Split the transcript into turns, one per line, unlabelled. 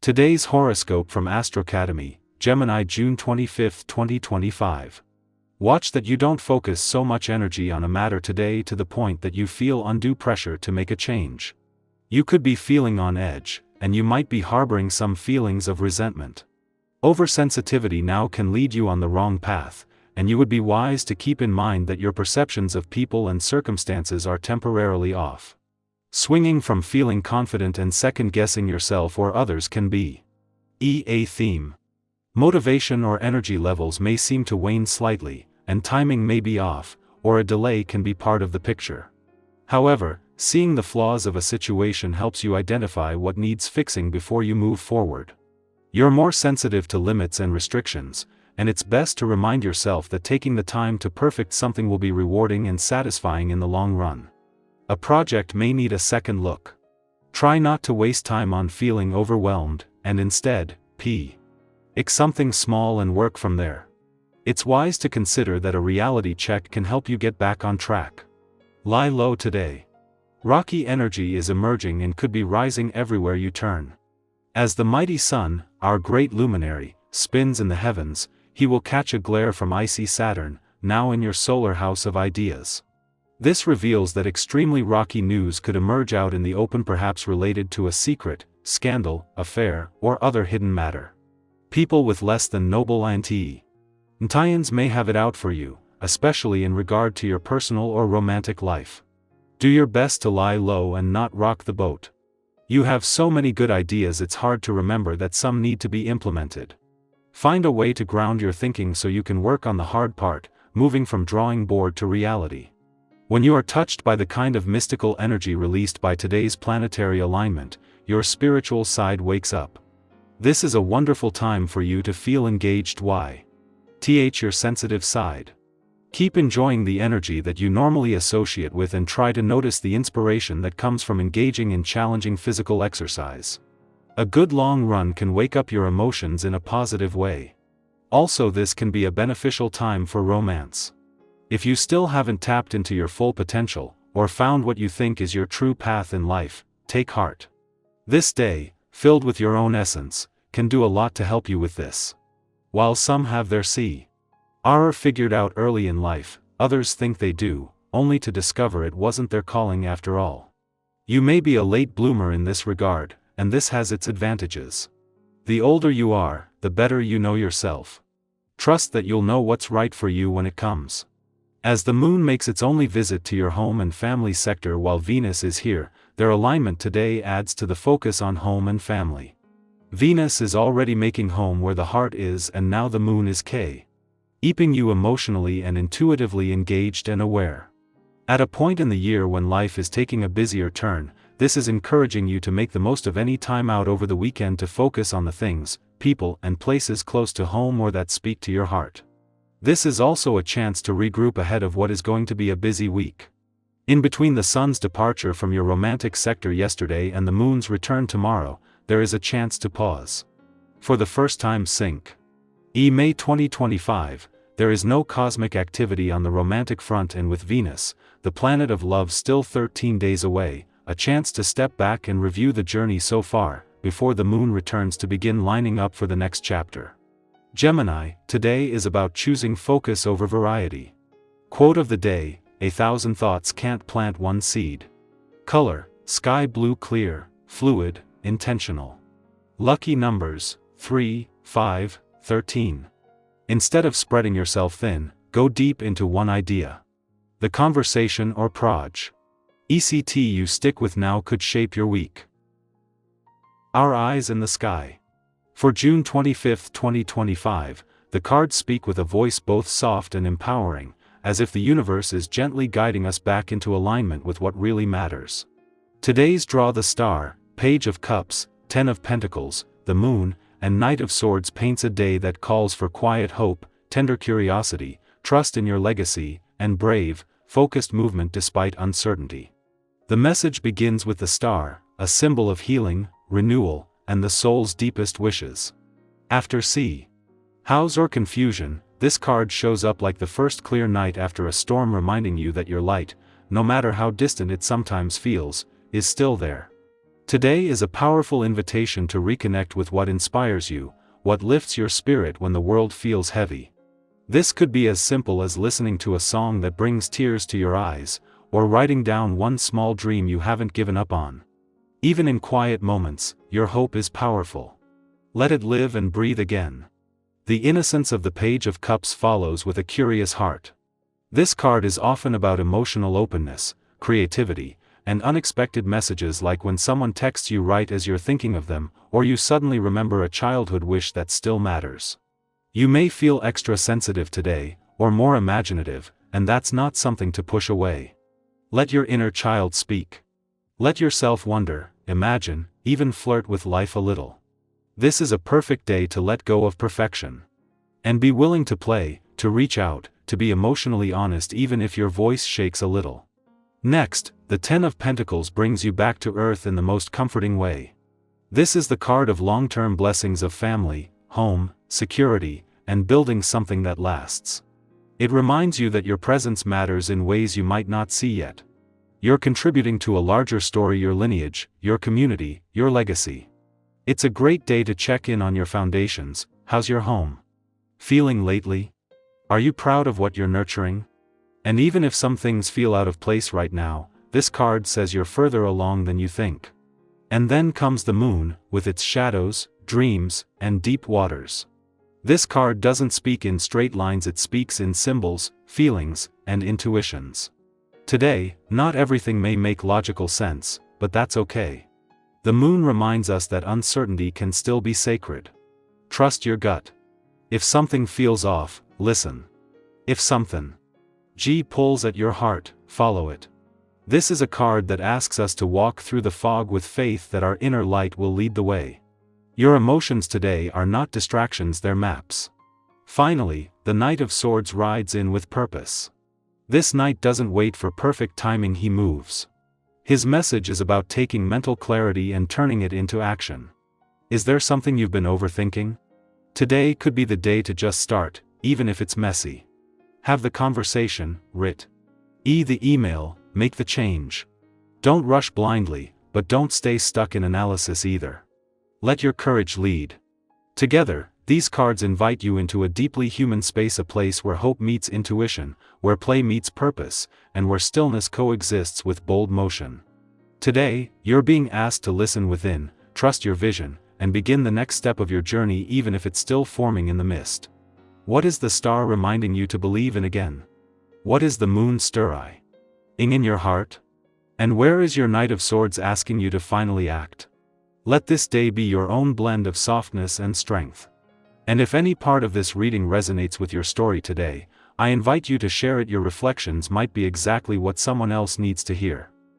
Today's horoscope from Academy, Gemini, June 25, 2025. Watch that you don't focus so much energy on a matter today to the point that you feel undue pressure to make a change. You could be feeling on edge, and you might be harboring some feelings of resentment. Oversensitivity now can lead you on the wrong path, and you would be wise to keep in mind that your perceptions of people and circumstances are temporarily off. Swinging from feeling confident and second-guessing yourself or others can be a theme. Motivation or energy levels may seem to wane slightly, and timing may be off, or a delay can be part of the picture. However, seeing the flaws of a situation helps you identify what needs fixing before you move forward. You're more sensitive to limits and restrictions, and it's best to remind yourself that taking the time to perfect something will be rewarding and satisfying in the long run. A project may need a second look. Try not to waste time on feeling overwhelmed, and instead, pick something small and work from there. It's wise to consider that a reality check can help you get back on track. Lie low today. Rocky energy is emerging and could be rising everywhere you turn. As the mighty sun, our great luminary, spins in the heavens, he will catch a glare from icy Saturn, now in your solar house of ideas. This reveals that extremely rocky news could emerge out in the open, perhaps related to a secret, scandal, affair, or other hidden matter. People with less than noble intentions may have it out for you, especially in regard to your personal or romantic life. Do your best to lie low and not rock the boat. You have so many good ideas it's hard to remember that some need to be implemented. Find a way to ground your thinking so you can work on the hard part, moving from drawing board to reality. When you are touched by the kind of mystical energy released by today's planetary alignment, your spiritual side wakes up. This is a wonderful time for you to feel engaged with your sensitive side. Keep enjoying the energy that you normally associate with and try to notice the inspiration that comes from engaging in challenging physical exercise. A good long run can wake up your emotions in a positive way. Also, this can be a beneficial time for romance. If you still haven't tapped into your full potential, or found what you think is your true path in life, take heart. This day, filled with your own essence, can do a lot to help you with this. While some have their CR figured out early in life, others think they do, only to discover it wasn't their calling after all. You may be a late bloomer in this regard, and this has its advantages. The older you are, the better you know yourself. Trust that you'll know what's right for you when it comes. As the moon makes its only visit to your home and family sector while Venus is here, their alignment today adds to the focus on home and family. Venus is already making home where the heart is, and now the moon is keeping you emotionally and intuitively engaged and aware. At a point in the year when life is taking a busier turn, this is encouraging you to make the most of any time out over the weekend to focus on the things, people, and places close to home or that speak to your heart. This is also a chance to regroup ahead of what is going to be a busy week. In between the sun's departure from your romantic sector yesterday and the moon's return tomorrow, there is a chance to pause. For the first time since May 2025, there is no cosmic activity on the romantic front, and with Venus, the planet of love, still 13 days away, a chance to step back and review the journey so far, before the moon returns to begin lining up for the next chapter. Gemini, today is about choosing focus over variety. Quote of the day: 1,000 thoughts can't plant one seed. Color: sky blue, clear, fluid, intentional. Lucky numbers: 3, 5, 13. Instead of spreading yourself thin, go deep into one idea. The conversation or project you stick with now could shape your week. Our eyes in the sky. For June 25, 2025, the cards speak with a voice both soft and empowering, as if the universe is gently guiding us back into alignment with what really matters. Today's draw: the Star, Page of Cups, Ten of Pentacles, the Moon, and Knight of Swords paints a day that calls for quiet hope, tender curiosity, trust in your legacy, and brave, focused movement despite uncertainty. The message begins with the star, a symbol of healing, renewal, and the soul's deepest wishes. After hows or confusion, this card shows up like the first clear night after a storm, reminding you that your light, no matter how distant it sometimes feels, is still there. Today is a powerful invitation to reconnect with what inspires you, what lifts your spirit when the world feels heavy. This could be as simple as listening to a song that brings tears to your eyes, or writing down one small dream you haven't given up on. Even in quiet moments, your hope is powerful. Let it live and breathe again. The innocence of the Page of Cups follows with a curious heart. This card is often about emotional openness, creativity, and unexpected messages, like when someone texts you right as you're thinking of them, or you suddenly remember a childhood wish that still matters. You may feel extra sensitive today, or more imaginative, and that's not something to push away. Let your inner child speak. Let yourself wonder, imagine, even flirt with life a little. This is a perfect day to let go of perfection. And be willing to play, to reach out, to be emotionally honest even if your voice shakes a little. Next, the Ten of Pentacles brings you back to earth in the most comforting way. This is the card of long-term blessings of family, home, security, and building something that lasts. It reminds you that your presence matters in ways you might not see yet. You're contributing to a larger story, your lineage, your community, your legacy. It's a great day to check in on your foundations. How's your home feeling lately? Are you proud of what you're nurturing? And even if some things feel out of place right now, this card says you're further along than you think. And then comes the moon, with its shadows, dreams, and deep waters. This card doesn't speak in straight lines, it speaks in symbols, feelings, and intuitions. Today, not everything may make logical sense, but that's okay. The moon reminds us that uncertainty can still be sacred. Trust your gut. If something feels off, listen. If something pulls at your heart, follow it. This is a card that asks us to walk through the fog with faith that our inner light will lead the way. Your emotions today are not distractions, they're maps. Finally, the Knight of Swords rides in with purpose. This knight doesn't wait for perfect timing, he moves. His message is about taking mental clarity and turning it into action. Is there something you've been overthinking? Today could be the day to just start, even if it's messy. Have the conversation, write the email, make the change. Don't rush blindly, but don't stay stuck in analysis either. Let your courage lead. Together, these cards invite you into a deeply human space, a place where hope meets intuition, where play meets purpose, and where stillness coexists with bold motion. Today, you're being asked to listen within, trust your vision, and begin the next step of your journey even if it's still forming in the mist. What is the star reminding you to believe in again? What is the moon stirring in your heart? And where is your Knight of Swords asking you to finally act? Let this day be your own blend of softness and strength. And if any part of this reading resonates with your story today, I invite you to share it. Your reflections might be exactly what someone else needs to hear.